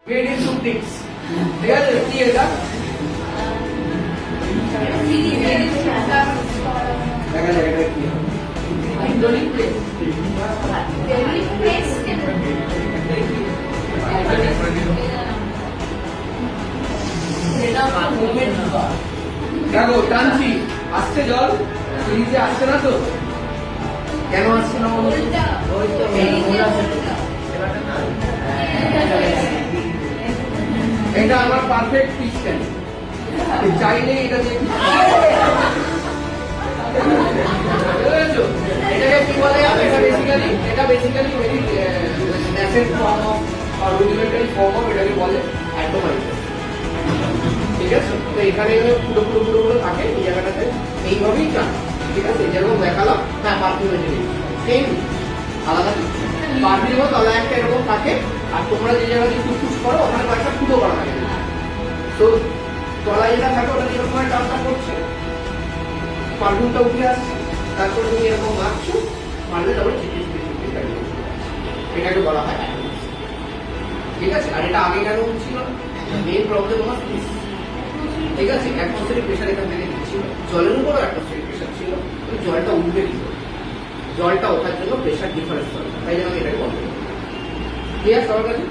Made in Suprix. ঠিক আছে কি এটা দেখা যায় এটা কি দেখো টানছি আসছে জল ফ্রিজে আসছে না তো কেন আসছে না এটা আমার পারফেক্ট সিস্টেম চাইলে এটা দিয়ে এটাকে কি বলে এটা বেসিক্যালি ন্যাসেন্ট ফর্ম অফ আর রুডিমেন্টারি ফর্ম অফ এটাকে বলে অ্যাটোমাইজার। ঠিক আছে, তো এখানে পুরো পুরো পুরো পুরো থাকে এই জায়গাটাতে এইভাবেই চান। ঠিক আছে, যেরকম দেখালাম হ্যাঁ পারফিউমের জিনিস সেম আলাদা পারফিউমও তলা একটা এরকম থাকে আর তোমরা যে জায়গা দিয়ে ফুসফুস করো ওখানে কয়েকটা ফুটো করা থাকে। তো তলায় যেটা থাকে ওটা যেরকম টানটা করছে পারফিউমটা উঠে আসছে, তারপর তুমি এরকম মাখছো মারলে তারপরে এটাকে বলা হয়। ঠিক আছে, আর এটা আগে কেন উঠছিল মেইন প্রবলেম আমার ঠিক আছে অ্যাটমসফিয়ারিক প্রেশার এখান থেকে দিচ্ছিল, জলের উপরও অ্যাটমসফিয়ারিক প্রেশার ছিল, জলটা উঠবে কি জলটা ওঠার জন্য প্রেশার ডিফারেন্স হয়, তাই জন্য এটাকে বন্ধ। ক্লিয়ার সবার কাছে?